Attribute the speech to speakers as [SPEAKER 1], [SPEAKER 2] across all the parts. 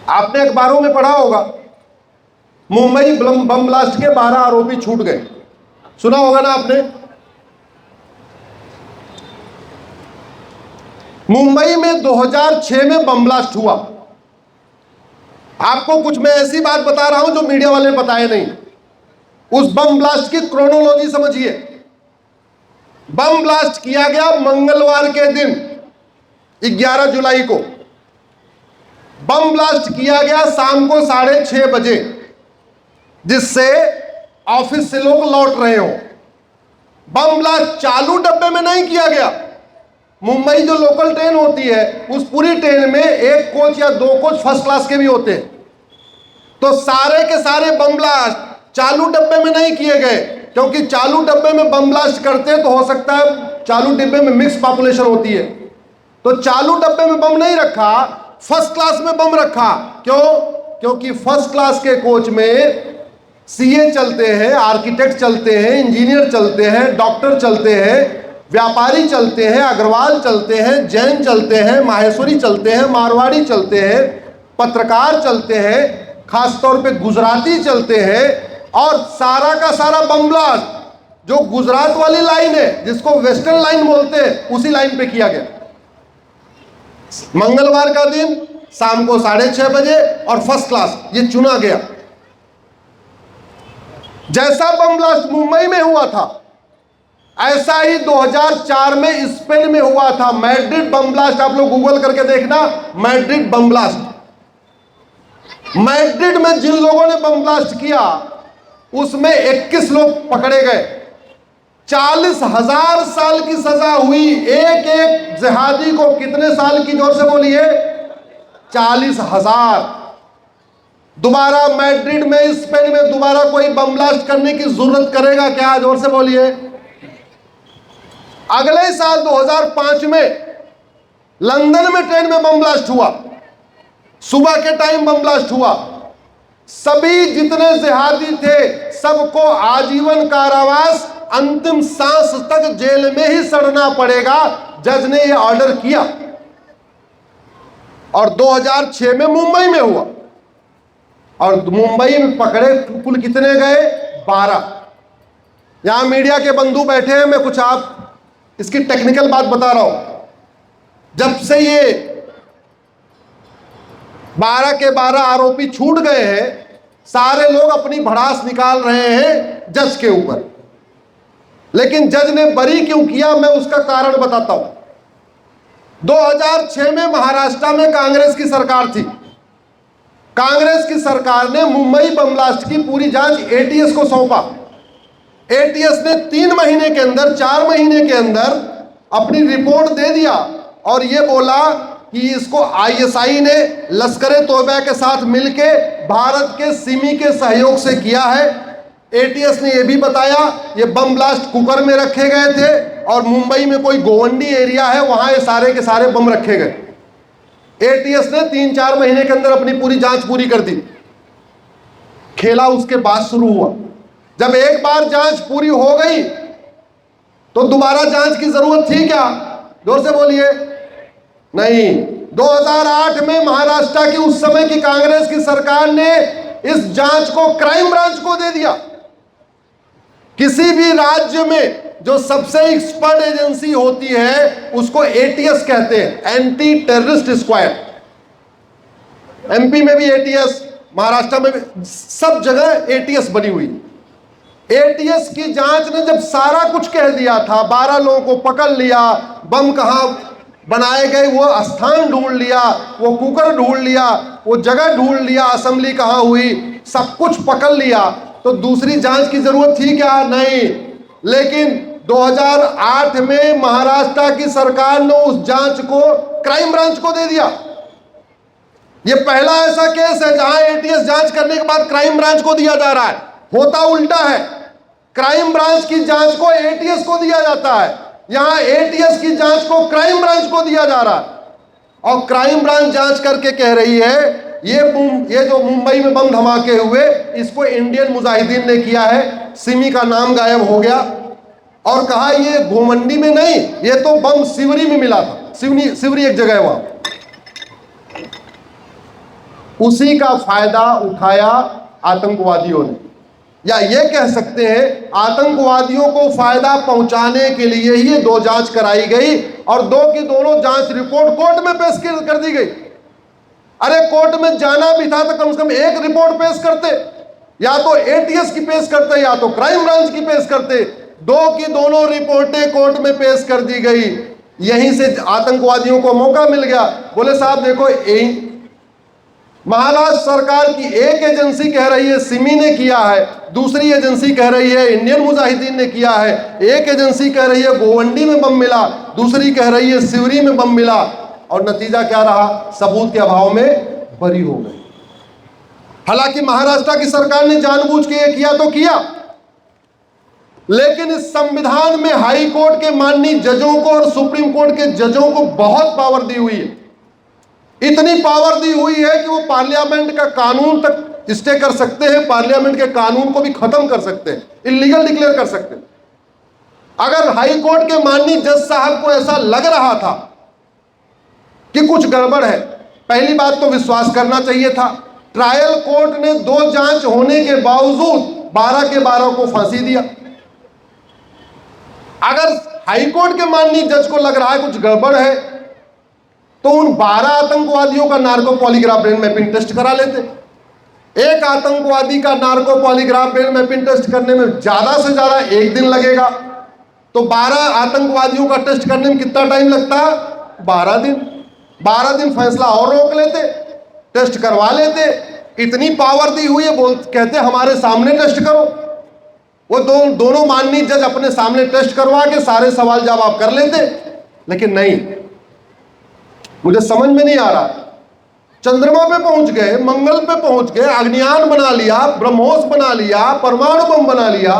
[SPEAKER 1] आपने अखबारों में पढ़ा होगा, मुंबई बम ब्लास्ट के 12 आरोपी छूट गए, सुना होगा ना आपने। मुंबई में 2006 में बम ब्लास्ट हुआ। आपको कुछ मैं ऐसी बात बता रहा हूं जो मीडिया वाले बताए नहीं। उस बम ब्लास्ट की क्रोनोलॉजी समझिए। बम ब्लास्ट किया गया मंगलवार के दिन 11 जुलाई को। बम ब्लास्ट किया गया शाम को 6:30 बजे, जिससे ऑफिस से लोग लौट रहे हो। बम ब्लास्ट चालू डब्बे में नहीं किया गया। मुंबई जो लोकल ट्रेन होती है, उस पूरी ट्रेन में एक कोच या 2 कोच फर्स्ट क्लास के भी होते हैं। तो सारे के सारे बम ब्लास्ट चालू डब्बे में नहीं किए गए, क्योंकि चालू डब्बे में बम ब्लास्ट करते तो हो सकता है चालू डिब्बे में मिक्स पॉपुलेशन होती है, तो चालू डब्बे में बम नहीं रखा, फर्स्ट क्लास में बम रखा। क्यों? क्योंकि फर्स्ट क्लास के कोच में सीए चलते हैं, आर्किटेक्ट चलते हैं, इंजीनियर चलते हैं, डॉक्टर चलते हैं, व्यापारी चलते हैं, अग्रवाल चलते हैं, जैन चलते हैं, माहेश्वरी चलते हैं, मारवाड़ी चलते हैं, पत्रकार चलते हैं, खासतौर पे गुजराती चलते हैं। और सारा का सारा बम ब्लास्ट जो गुजरात वाली लाइन है, जिसको वेस्टर्न लाइन बोलते हैं, उसी लाइन पे किया गया मंगलवार का दिन शाम को 6:30 बजे, और फर्स्ट क्लास ये चुना गया। जैसा बम ब्लास्ट मुंबई में हुआ था, ऐसा ही 2004 में स्पेन में हुआ था। मैड्रिड बम ब्लास्ट, आप लोग गूगल करके देखना, मैड्रिड बम ब्लास्ट। मैड्रिड में जिन लोगों ने बम ब्लास्ट किया, उसमें 21 लोग पकड़े गए। 40,000 साल की सजा हुई। एक एक जिहादी को कितने साल की, जोर से बोलिए? 40,000। दोबारा मैड्रिड में, स्पेन में दोबारा कोई बम ब्लास्ट करने की जरूरत करेगा क्या? जोर से बोलिए। अगले साल 2005 में लंदन में ट्रेन में बम ब्लास्ट हुआ, सुबह के टाइम बम ब्लास्ट हुआ। सभी जितने जिहादी थे सबको आजीवन कारावास, अंतिम सांस तक जेल में ही सड़ना पड़ेगा। जज ने यह ऑर्डर किया। और 2006 में मुंबई में हुआ, और मुंबई में पकड़े कुल कितने गए? 12। यहां मीडिया के बंधु बैठे हैं, मैं कुछ आप इसकी टेक्निकल बात बता रहा हूं। जब से ये 12 के 12 आरोपी छूट गए हैं, सारे लोग अपनी भड़ास निकाल रहे हैं जज के ऊपर। लेकिन जज ने बरी क्यों किया, मैं उसका कारण बताता हूं। 2006 में महाराष्ट्र में कांग्रेस की सरकार थी। कांग्रेस की सरकार ने मुंबई बम ब्लास्ट की पूरी जांच एटीएस को सौंपा। एटीएस ने 3 महीने के अंदर, 4 महीने के अंदर अपनी रिपोर्ट दे दिया, और यह बोला कि इसको आईएसआई ने लश्कर-ए-तोयबा के साथ मिलके भारत के सिमी के सहयोग से किया है। एटीएस ने यह भी बताया ये बम ब्लास्ट कुकर में रखे गए थे, और मुंबई में कोई गोवंडी एरिया है, वहां ये सारे के सारे बम रखे गए। एटीएस ने 3-4 महीने के अंदर अपनी पूरी जांच पूरी कर दी। खेला उसके बाद शुरू हुआ। जब एक बार जांच पूरी हो गई तो दोबारा जांच की जरूरत थी क्या? जोर से बोलिए। नहीं। 2008 में महाराष्ट्र की उस समय की कांग्रेस की सरकार ने इस जांच को क्राइम ब्रांच को दे दिया। किसी भी राज्य में जो सबसे एक्सपर्ट एजेंसी होती है उसको एटीएस कहते हैं, एंटी टेररिस्ट स्क्वाड। एमपी में भी एटीएस, महाराष्ट्र में भी, सब जगह एटीएस बनी हुई। एटीएस की जांच ने जब सारा कुछ कह दिया था, 12 लोगों को पकड़ लिया, बम कहां बनाए गए वो स्थान ढूंढ लिया, वो कुकर ढूंढ लिया, वो जगह ढूंढ लिया, असेंबली कहां हुई, सब कुछ पकड़ लिया, तो दूसरी जांच की जरूरत थी क्या? नहीं। लेकिन 2008 में महाराष्ट्र की सरकार ने उस जांच को क्राइम ब्रांच को दे दिया। यह पहला ऐसा केस है जहां एटीएस जांच करने के बाद क्राइम ब्रांच को दिया जा रहा है। होता उल्टा है, क्राइम ब्रांच की जांच को एटीएस को दिया जाता है, यहां एटीएस की जांच को क्राइम ब्रांच को दिया जा रहा है। और क्राइम ब्रांच जांच करके कह रही है ये जो मुंबई में बम धमाके हुए, इसको इंडियन मुजाहिदीन ने किया है। सिमी का नाम गायब हो गया, और कहा ये गोमंडी में नहीं, ये तो बम सिवरी में मिला था। सिवरी एक जगह है वहां। उसी का फायदा उठाया आतंकवादियों ने, या ये कह सकते हैं आतंकवादियों को फायदा पहुंचाने के लिए ही ये दो जांच कराई गई और दो की दोनों जांच रिपोर्ट कोर्ट में पेश कर दी गई। अरे कोर्ट में जाना भी था तो कम से कम एक रिपोर्ट पेश करते, या तो एटीएस की पेश करते या तो क्राइम ब्रांच की पेश करते। दो की दोनों रिपोर्टें कोर्ट में पेश कर दी गई। यहीं से आतंकवादियों को मौका मिल गया। बोले साहब देखो, महाराष्ट्र सरकार की एक एजेंसी कह रही है सिमी ने किया है, दूसरी एजेंसी कह रही है इंडियन मुजाहिदीन ने किया है, एक एजेंसी कह रही है गोवंडी में बम मिला, दूसरी कह रही है सिवरी में बम मिला, और नतीजा क्या रहा? सबूत के अभाव में बरी हो गए। हालांकि महाराष्ट्र की सरकार ने जानबूझ के ये किया तो किया, लेकिन इस संविधान में हाई कोर्ट के माननीय जजों को और सुप्रीम कोर्ट के जजों को बहुत पावर दी हुई है। इतनी पावर दी हुई है कि वो पार्लियामेंट का कानून तक स्टे कर सकते हैं, पार्लियामेंट के कानून को भी खत्म कर सकते हैं, इलीगल डिक्लेयर कर सकते हैं। अगर हाई कोर्ट के माननीय जज साहब को ऐसा लग रहा था कि कुछ गड़बड़ है, पहली बात तो विश्वास करना चाहिए था। ट्रायल कोर्ट ने दो जांच होने के बावजूद 12 के 12 को फांसी दिया। अगर हाईकोर्ट के माननीय जज को लग रहा है कुछ गड़बड़ है, तो उन 12 आतंकवादियों का narco polygraph brain mapping test करा लेते। एक आतंकवादी का narco polygraph brain mapping test करने में ज्यादा से ज्यादा 1 दिन लगेगा, तो 12 आतंकवादियों का टेस्ट करने में कितना टाइम लगता है? 12 दिन। 12 दिन फैसला और रोक लेते, टेस्ट करवा लेते। इतनी पावर दी हुई है, कहते हमारे सामने टेस्ट करो। वो दोनों माननीय जज अपने सामने टेस्ट करवा के सारे सवाल जवाब कर लेते, लेकिन नहीं। मुझे समझ में नहीं आ रहा। चंद्रमा पे पहुंच गए, मंगल पे पहुंच गए, अग्नियान बना लिया, ब्रह्मोस बना लिया, परमाणु बम बना लिया।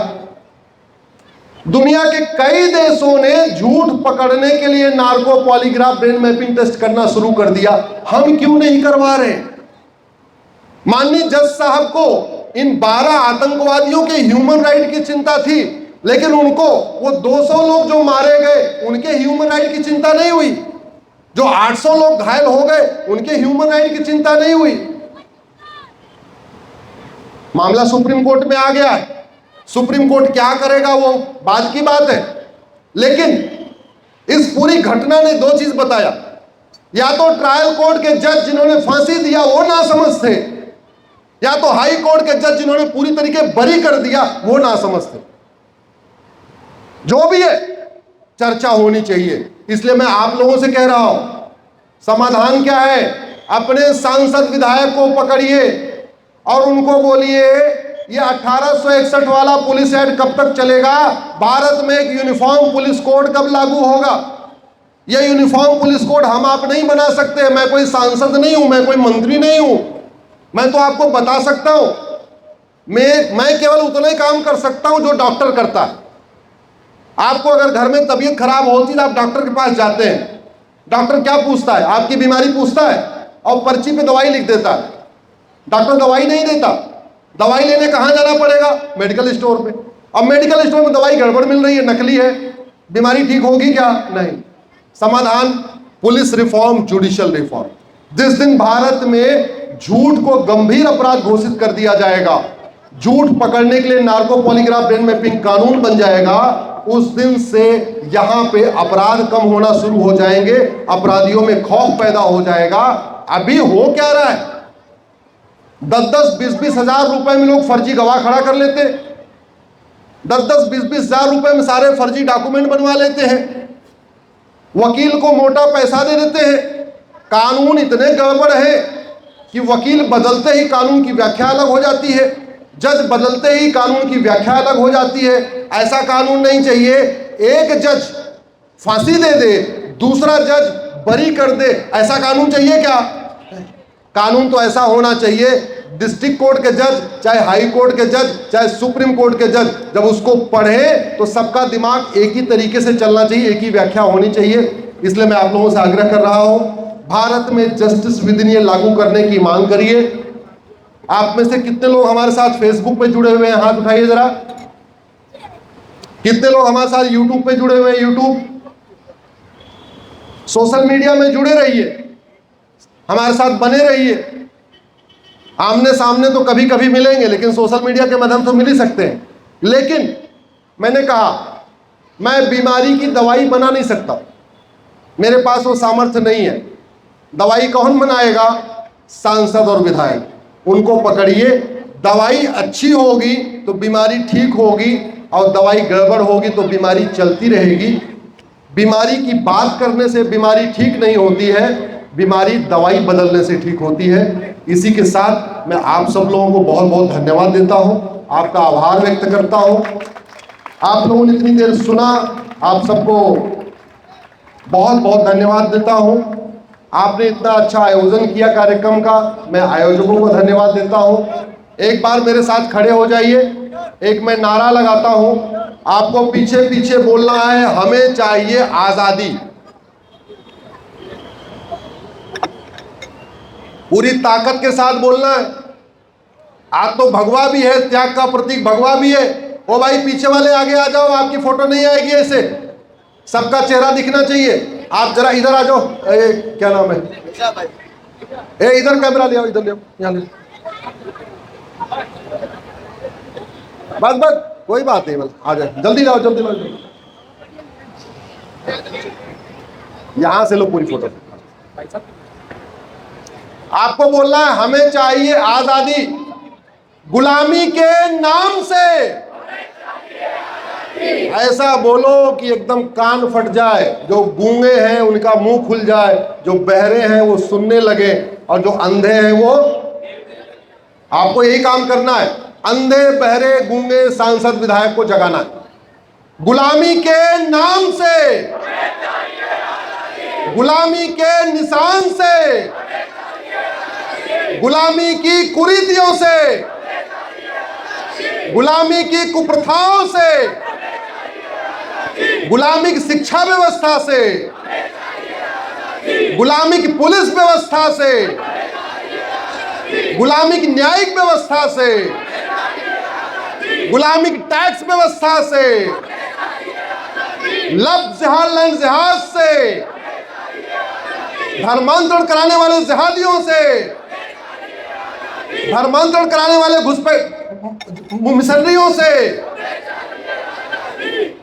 [SPEAKER 1] दुनिया के कई देशों ने झूठ पकड़ने के लिए narco polygraph brain mapping test करना शुरू कर दिया। हम क्यों नहीं करवा रहे? माननीय जज साहब को इन 12 आतंकवादियों के ह्यूमन राइट की चिंता थी, लेकिन उनको वो 200 लोग जो मारे गए उनके ह्यूमन राइट की चिंता नहीं हुई। जो 800 लोग घायल हो गए उनके ह्यूमन राइट की चिंता नहीं हुई। मामला सुप्रीम कोर्ट में आ गया है। सुप्रीम कोर्ट क्या करेगा वो बाद की बात है, लेकिन इस पूरी घटना ने 2 चीज बताया। या तो ट्रायल कोर्ट के जज जिन्होंने फांसी दिया वो नासमझ थे, या तो हाई कोर्ट के जज जिन्होंने पूरी तरीके बरी कर दिया वो नासमझ थे। जो भी है, चर्चा होनी चाहिए। इसलिए मैं आप लोगों से कह रहा हूं, समाधान क्या है? अपने सांसद विधायक को पकड़िए और उनको बोलिए ये 1861 वाला पुलिस एक्ट कब तक चलेगा? भारत में एक यूनिफॉर्म पुलिस कोड कब लागू होगा? ये यूनिफॉर्म पुलिस कोड हम आप नहीं बना सकते। मैं कोई सांसद नहीं हूं, मैं कोई मंत्री नहीं हूं। मैं तो आपको बता सकता हूं, मैं केवल उतना ही काम कर सकता हूं जो डॉक्टर करता है। आपको अगर घर में तबीयत खराब होती है तो आप डॉक्टर के पास जाते हैं। डॉक्टर क्या पूछता है? आपकी बीमारी पूछता है और पर्ची पे दवाई लिख देता है। डॉक्टर दवाई नहीं देता। दवाई लेने कहाँ जाना पड़ेगा? मेडिकल स्टोर पे। अब मेडिकल स्टोर में दवाई गड़बड़ मिल रही है, नकली है, बीमारी ठीक होगी क्या? नहीं। समाधान पुलिस रिफॉर्म, जुडिशियल रिफॉर्म। जिस दिन भारत में झूठ को गंभीर अपराध घोषित कर दिया जाएगा, झूठ पकड़ने के लिए नार्को पॉलीग्राफ ब्रेन मैपिंग कानून बन जाएगा, उस दिन से यहां पे अपराध कम होना शुरू हो जाएंगे, अपराधियों में खौफ पैदा हो जाएगा। अभी हो क्या रहा है? 10-10, 20-20 हजार रुपए में लोग फर्जी गवाह खड़ा कर लेते, 10-10, 20-20 हजार रुपए में सारे फर्जी डॉक्यूमेंट बनवा लेते हैं, वकील को मोटा पैसा दे देते हैं। कानून इतने गड़बड़ है कि वकील बदलते ही कानून की व्याख्या अलग हो जाती है, जज बदलते ही कानून की व्याख्या अलग हो जाती है। ऐसा कानून नहीं चाहिए। एक जज फांसी दे दे, दूसरा जज बरी कर दे, ऐसा कानून चाहिए क्या? कानून तो ऐसा होना चाहिए, डिस्ट्रिक्ट कोर्ट के जज, चाहे हाई कोर्ट के जज, चाहे सुप्रीम कोर्ट के जज, जब उसको पढ़े तो सबका दिमाग एक ही तरीके से चलना चाहिए, एक ही व्याख्या होनी चाहिए। इसलिए मैं आप लोगों से आग्रह कर रहा हूं, भारत में जस्टिस विद इन ये लागू करने की मांग करिए। आप में से कितने लोग हमारे साथ फेसबुक पे जुड़े हुए हैं? हाथ उठाइए जरा। कितने लोग हमारे साथ यूट्यूब पे जुड़े हुए हैं? यूट्यूब, सोशल मीडिया में जुड़े रहिए, हमारे साथ बने रहिए। आमने सामने तो कभी कभी मिलेंगे, लेकिन सोशल मीडिया के माध्यम तो मिल ही सकते हैं। लेकिन मैंने कहा मैं बीमारी की दवाई बना नहीं सकता, मेरे पास वो सामर्थ्य नहीं है। दवाई कौन बनाएगा? सांसद और विधायक। उनको पकड़िए, दवाई अच्छी होगी तो बीमारी ठीक होगी, और दवाई गड़बड़ होगी तो बीमारी चलती रहेगी। बीमारी की बात करने से बीमारी ठीक नहीं होती है, बीमारी दवाई बदलने से ठीक होती है। इसी के साथ मैं आप सब लोगों को बहुत बहुत धन्यवाद देता हूं, आपका आभार व्यक्त करता हूं। आप लोगों ने इतनी देर सुना, आप सबको बहुत बहुत धन्यवाद देता हूं। आपने इतना अच्छा आयोजन किया कार्यक्रम का, मैं आयोजकों को धन्यवाद देता हूं। एक बार मेरे साथ खड़े हो जाइए, एक मैं नारा लगाता हूं, आपको पीछे पीछे बोलना है, हमें चाहिए आजादी। पूरी ताकत के साथ बोलना है। आज तो भगवा भी है, त्याग का प्रतीक भगवा भी है। ओ भाई पीछे वाले आगे आ जाओ, आपकी फोटो नहीं आएगी ऐसे, सबका चेहरा दिखना चाहिए। आप जरा इधर आ जाओ, क्या नाम है, इधर कैमरा ले आओ, इधर ले आओ, यहाँ ले। बस बस कोई बात नहीं, बस आ जाए, जल्दी लाओ जल्दी लाओ। यहां से लो पूरी फोटो। आपको बोलना है हमें चाहिए आजादी, गुलामी के नाम से। ऐसा बोलो कि एकदम कान फट जाए, जो गूंगे हैं उनका मुंह खुल जाए, जो बहरे हैं वो सुनने लगे, और जो अंधे हैं वो। आपको यही काम करना है, अंधे बहरे गूंगे सांसद विधायक को जगाना है। गुलामी के नाम से, गुलामी के निशान से, गुलामी की कुरीतियों से, गुलामी की कुप्रथाओं से, गुलामी की शिक्षा व्यवस्था से, गुलामी की पुलिस व्यवस्था से, गुलामी की न्यायिक व्यवस्था से, गुलामी की टैक्स व्यवस्था से, लब जिहाद लैंड जिहाद से, धर्मांतरण कराने वाले जिहादियों से, धर्मांतरण कराने वाले घुसपैठ मिशनरियों से,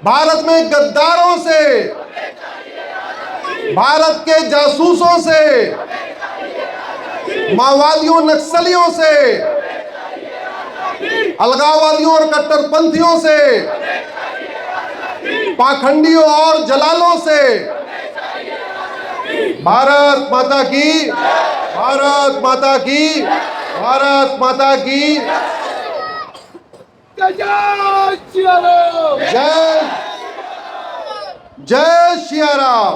[SPEAKER 1] भारत में गद्दारों से, भारत के जासूसों से, माओवादियों नक्सलियों से, अलगाववादियों और कट्टरपंथियों से, पाखंडियों और जलालों से। भारत माता की, भारत माता की, भारत माता की जय, जय श्री राम,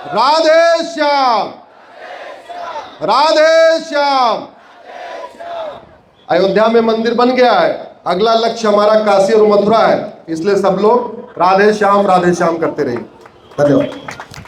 [SPEAKER 1] राधे श्याम, राधे श्याम। अयोध्या में मंदिर बन गया है, अगला लक्ष्य हमारा काशी और मथुरा है, इसलिए सब लोग राधे श्याम करते रहिए। धन्यवाद।